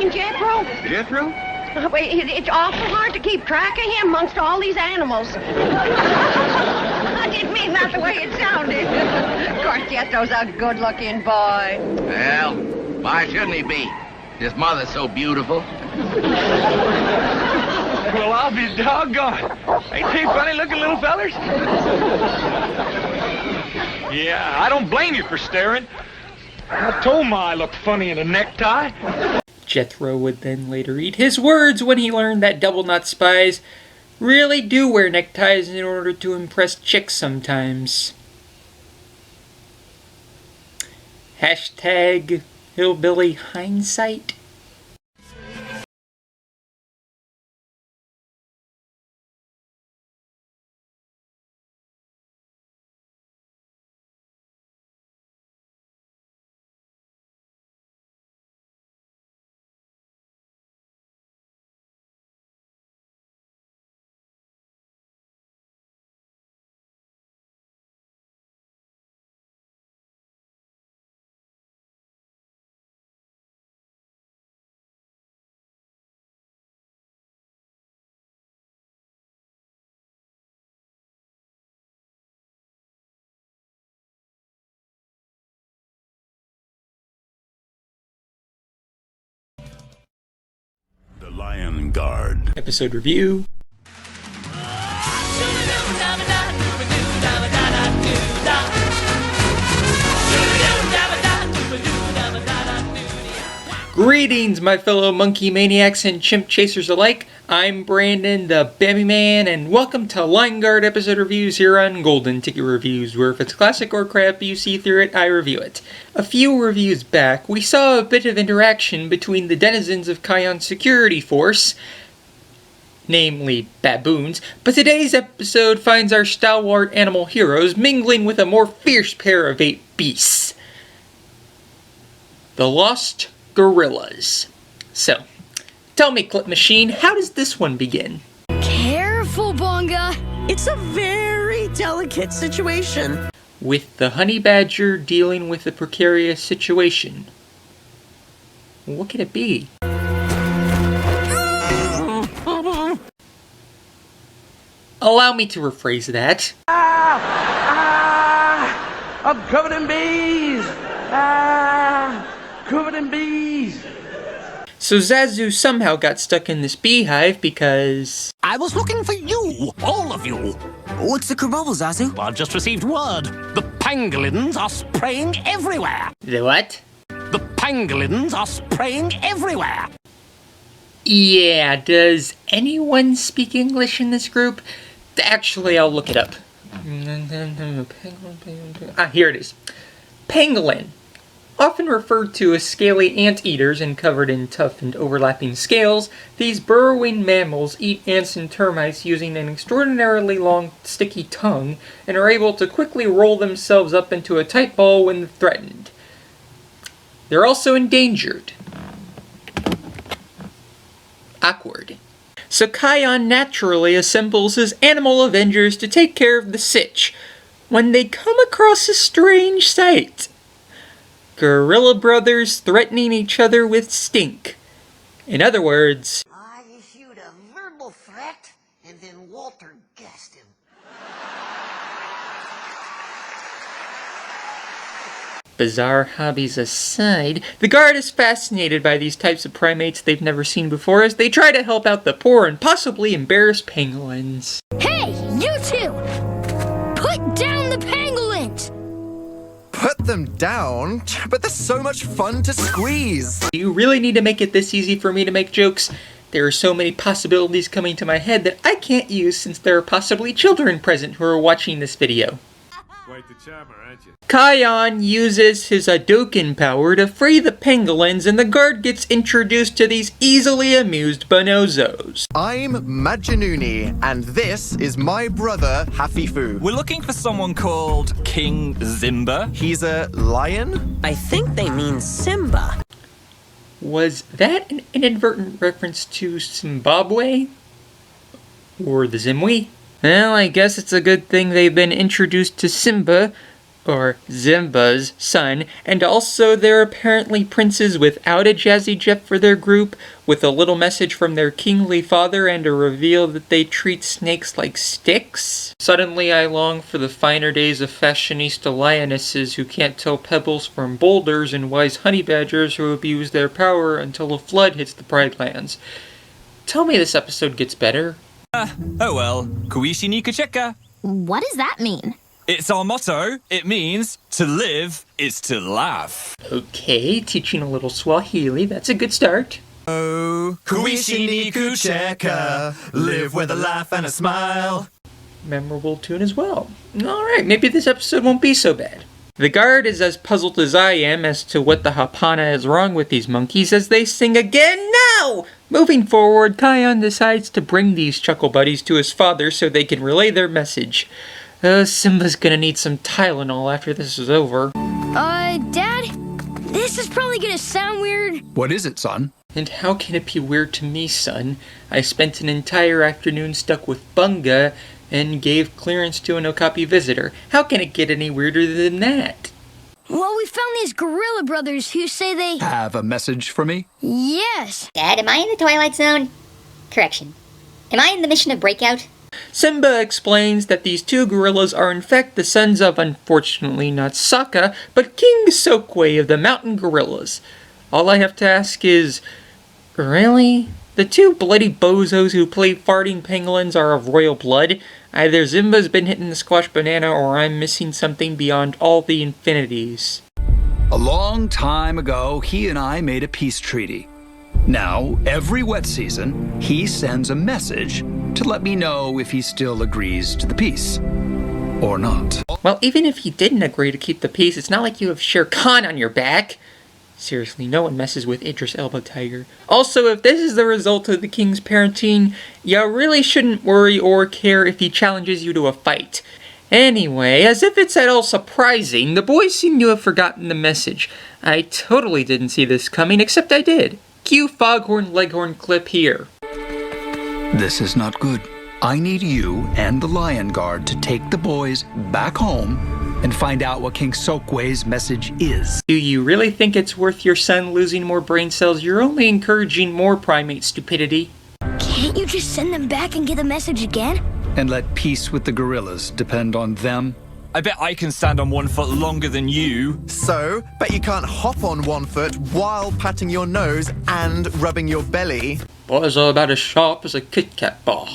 mean Jethro? Jethro? It's awful hard to keep track of him amongst all these animals. I didn't mean that the way it sounded. Of course, Jethro's a good-looking boy. Well, why shouldn't he be? His mother's so beautiful. Well, I'll be doggone. Ain't they funny-looking little fellers? Yeah, I don't blame you for staring. I told Ma I looked funny in a necktie. Jethro would then later eat his words when he learned that double-knot spies really do wear neckties in order to impress chicks sometimes. Hashtag hillbilly hindsight. The Lion Guard. Episode review. Greetings, my fellow monkey maniacs and chimp chasers alike. I'm Brandon, the BAMBI Man, and welcome to Lion Guard episode reviews here on Golden Ticket Reviews, where if it's classic or crap you see through it, I review it. A few reviews back, we saw a bit of interaction between the denizens of Kion's security force, namely baboons, but today's episode finds our stalwart animal heroes mingling with a more fierce pair of ape beasts. The Lost Gorillas. So, tell me, Clip Machine, how does this one begin? Careful, Bonga. It's a very delicate situation. With the honey badger dealing with a precarious situation. What could it be? Allow me to rephrase that. I'm covered in bees. Covered in bees. So Zazu somehow got stuck in this beehive because... I was looking for you, all of you. What's the kerbobble, Zazu? I've just received word. The pangolins are spraying everywhere. The what? The pangolins are spraying everywhere. Yeah, does anyone speak English in this group? Actually, I'll look it up. Here it is. Pangolin. Often referred to as scaly anteaters and covered in tough and overlapping scales, these burrowing mammals eat ants and termites using an extraordinarily long, sticky tongue and are able to quickly roll themselves up into a tight ball when threatened. They're also endangered. Awkward. So Kion naturally assembles his animal avengers to take care of the sitch when they come across a strange sight. Gorilla brothers threatening each other with stink. In other words, I issued a verbal threat, and then Walter gassed him. bizarre hobbies aside, the Guard is fascinated by these types of primates they've never seen before as they try to help out the poor and possibly embarrass pangolins. Hey, you two! Put down the pangolins! Put them down? But they're so much fun to squeeze! Do you really need to make it this easy for me to make jokes? There are so many possibilities coming to my head that I can't use since there are possibly children present who are watching this video. Quite the charmer, aren't you? Kion uses his Hadouken power to free the pangolins, and the Guard gets introduced to these easily amused bonozos. I'm Majinuni, and this is my brother, Hafifu. We're looking for someone called King Simba. He's a lion? I think they mean Simba. Was that an inadvertent reference to Zimbabwe? Or the Zimwi? Well, I guess it's a good thing they've been introduced to Simba, or Simba's son, and also they're apparently princes without a jazzy Jeff for their group, with a little message from their kingly father and a reveal that they treat snakes like sticks. Suddenly I long for the finer days of fashionista lionesses who can't tell pebbles from boulders and wise honey badgers who abuse their power until a flood hits the Pride Lands. Tell me this episode gets better. Oh well, Kuishi ni kucheka. What does that mean? It's our motto. It means to live is to laugh. Okay, teaching a little Swahili, that's a good start. Oh, kuishi ni kucheka, live with a laugh and a smile. Memorable tune as well. Alright, maybe this episode won't be so bad. The guard is as puzzled as I am as to what the hapana is wrong with these monkeys as they sing again now! Moving forward, Kion decides to bring these chuckle buddies to his father so they can relay their message. Simba's gonna need some Tylenol after this is over. Dad? This is probably gonna sound weird. What is it, son? And how can it be weird to me, son? I spent an entire afternoon stuck with Bunga and gave clearance to an Okapi visitor. How can it get any weirder than that? Well, we found these gorilla brothers who say they... Have a message for me? Yes. Dad, am I in the Twilight Zone? Correction. Am I in the mission of Breakout? Simba explains that these two gorillas are in fact the sons of, unfortunately not Sokka, but King Sokwe of the mountain gorillas. All I have to ask is, really? The two bloody bozos who play farting pangolins are of royal blood? Either Simba's been hitting the squash banana or I'm missing something beyond all the infinities. A long time ago, he and I made a peace treaty. Now, every wet season, he sends a message to let me know if he still agrees to the peace. Or not. Well, even if he didn't agree to keep the peace, it's not like you have Shere Khan on your back. Seriously, no one messes with Idris Elba Tiger. Also, if this is the result of the king's parenting, you really shouldn't worry or care if he challenges you to a fight. Anyway, as if it's at all surprising, the boys seem to have forgotten the message. I totally didn't see this coming, except I did. Cue Foghorn Leghorn clip here. This is not good. I need you and the Lion Guard to take the boys back home and find out what King Sokwe's message is. Do you really think it's worth your son losing more brain cells? You're only encouraging more primate stupidity. Can't you just send them back and get the message again? And let peace with the gorillas depend on them? I bet I can stand on one foot longer than you. So, bet you can't hop on one foot while patting your nose and rubbing your belly. Boys are about as sharp as a Kit Kat bar.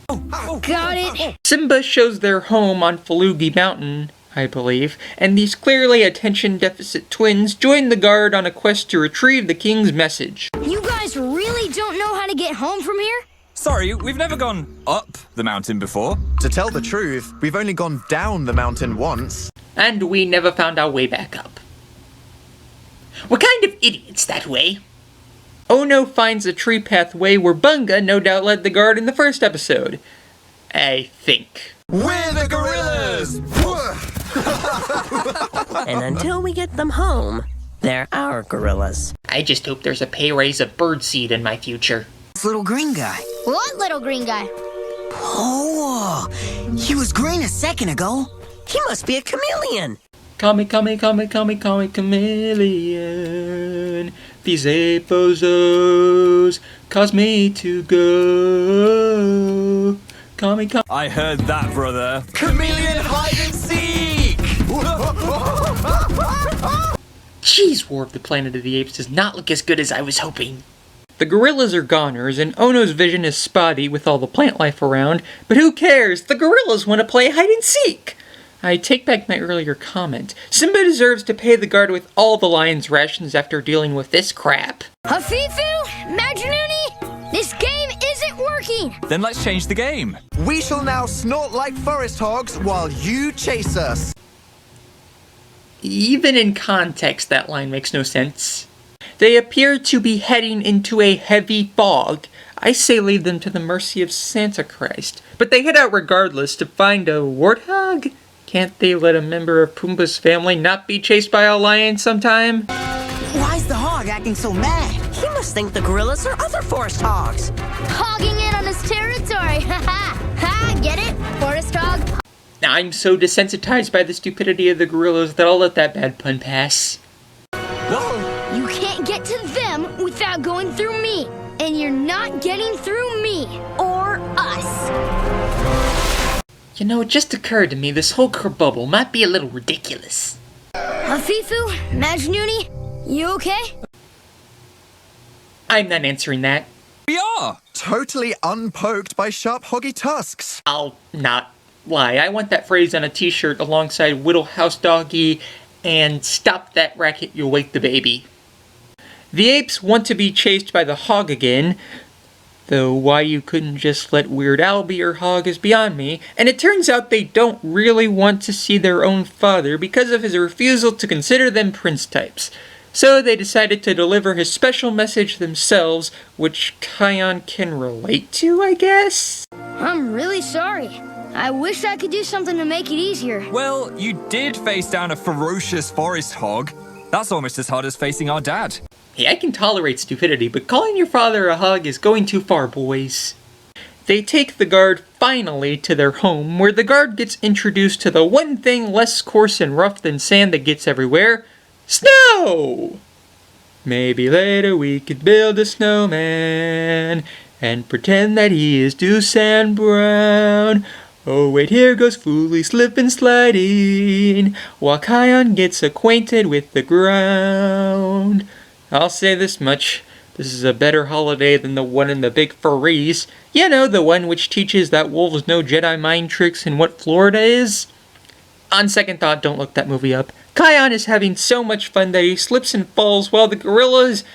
Got it. Simba shows their home on Falugi Mountain, I believe, and these clearly attention-deficit twins join the guard on a quest to retrieve the king's message. You guys really don't know how to get home from here? Sorry, we've never gone up the mountain before. To tell the truth, we've only gone down the mountain once. And we never found our way back up. We're kind of idiots that way. Ono finds a tree pathway where Bunga no doubt led the guard in the first episode. I think. We're the gorillas! And until we get them home, they're our gorillas. I just hope there's a pay raise of birdseed in my future. This little green guy. What little green guy? Oh, he was green a second ago. He must be a chameleon. Call me chameleon. These eight bozos cause me to go. Call me. I heard that, brother. Chameleon hide and seek! Jeez, War of the Planet of the Apes does not look as good as I was hoping. The gorillas are goners, and Ono's vision is spotty with all the plant life around, but who cares? The gorillas want to play hide and seek! I take back my earlier comment. Simba deserves to pay the guard with all the lion's rations after dealing with this crap. Hafifu? Majnuni? This game isn't working! Then let's change the game. We shall now snort like forest hogs while you chase us. Even in context, that line makes no sense. They appear to be heading into a heavy fog. I say leave them to the mercy of Santa Christ. But they head out regardless to find a warthog? Can't they let a member of Pumbaa's family not be chased by a lion sometime? Why's the hog acting so mad? He must think the gorillas are other forest hogs. Hogging in on his territory. Ha ha! Ha! Get it? Forest hog? I'm so desensitized by the stupidity of the gorillas that I'll let that bad pun pass. Whoa! You can't get to them without going through me. And you're not getting through me. Or us. You know, it just occurred to me this whole kerbubble might be a little ridiculous. Afifu, Majnuni, you okay? I'm not answering that. We are! Totally unpoked by sharp hoggy tusks. I'll not lie. I want that phrase on a t-shirt alongside Whittle House Doggy and Stop That Racket, You'll Wake the Baby. The apes want to be chased by the hog again, though why you couldn't just let Weird Al be your hog is beyond me, and it turns out they don't really want to see their own father because of his refusal to consider them prince types. So they decided to deliver his special message themselves, which Kion can relate to, I guess? I'm really sorry. I wish I could do something to make it easier. Well, you did face down a ferocious forest hog. That's almost as hard as facing our dad. Hey, I can tolerate stupidity, but calling your father a hog is going too far, boys. They take the guard finally to their home, where the guard gets introduced to the one thing less coarse and rough than sand that gets everywhere: snow! Maybe later we could build a snowman and pretend that he is Doosan Brown. Oh wait, here goes Fooly slipping sliding while Kion gets acquainted with the ground. I'll say this much, this is a better holiday than the one in the Big Furries. You know, the one which teaches that wolves know Jedi mind tricks and what Florida is? On second thought, don't look that movie up. Kion is having so much fun that he slips and falls while the gorillas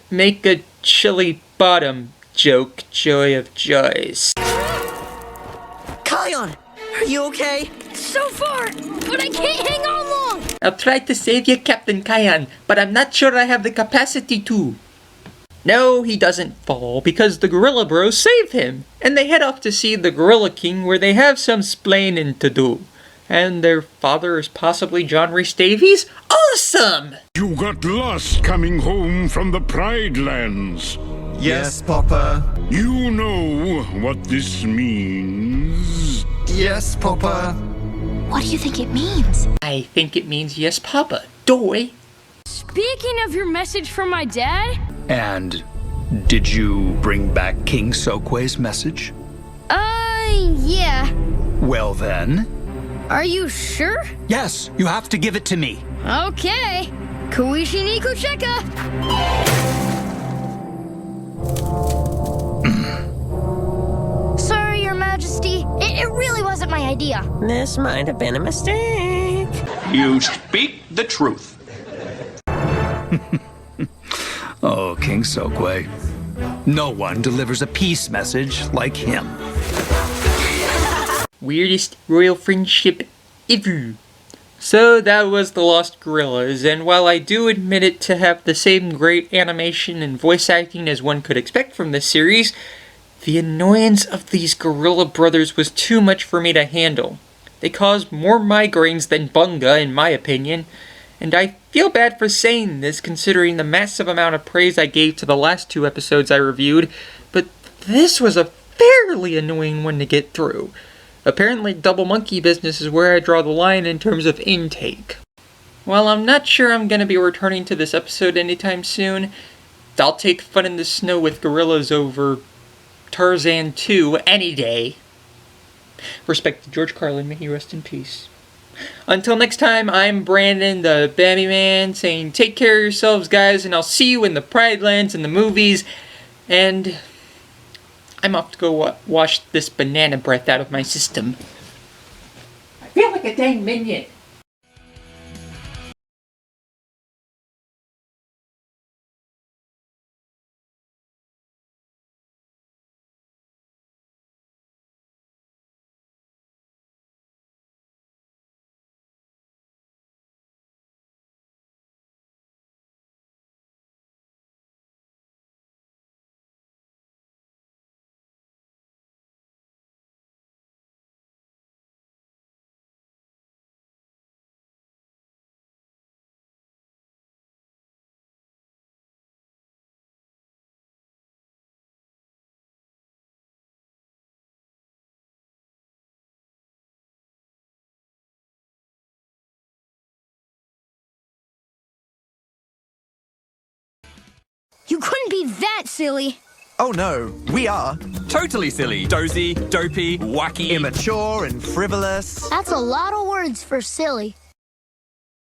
make a chili bottom joke. Joy of joys. Kion, are you okay? So far, but I can't hang on long. I'll try to save you, Captain Kion, but I'm not sure I have the capacity to. No, he doesn't fall, because the Gorilla Bros save him, and they head off to see the Gorilla King, where they have some splaining to do. And their father is possibly John Rhys Davies? Awesome! You got lost coming home from the Pride Lands. Yes, Papa. You know what this means. Yes, Papa. What do you think it means? I think it means yes, Papa. Doy. Speaking of your message from my dad? And did you bring back King Sokwe's message? Yeah. Well then. Are you sure? Yes, you have to give it to me. Okay. Kuishi ni kucheka. Sorry, Your Majesty. It really wasn't my idea. This might have been a mistake. You speak the truth. Oh, King Sokwe. No one delivers a peace message like him. Weirdest royal friendship ever. So that was The Lost Gorillas, and while I do admit it to have the same great animation and voice acting as one could expect from this series, the annoyance of these gorilla brothers was too much for me to handle. They caused more migraines than Bunga, in my opinion, and I feel bad for saying this considering the massive amount of praise I gave to the last two episodes I reviewed, but this was a fairly annoying one to get through. Apparently double monkey business is where I draw the line in terms of intake. While I'm not sure I'm going to be returning to this episode anytime soon, I'll take Fun in the Snow with Gorillas over Tarzan 2 any day. Respect to George Carlin, may he rest in peace. Until next time, I'm Brandon, the BAMBI Man, saying take care of yourselves, guys, and I'll see you in the Pride Lands and the movies, and I'm off to go wash this banana breath out of my system. I feel like a dang minion. You couldn't be that silly. Oh no, we are. Totally silly. Dozy, dopey, wacky. Immature and frivolous. That's a lot of words for silly.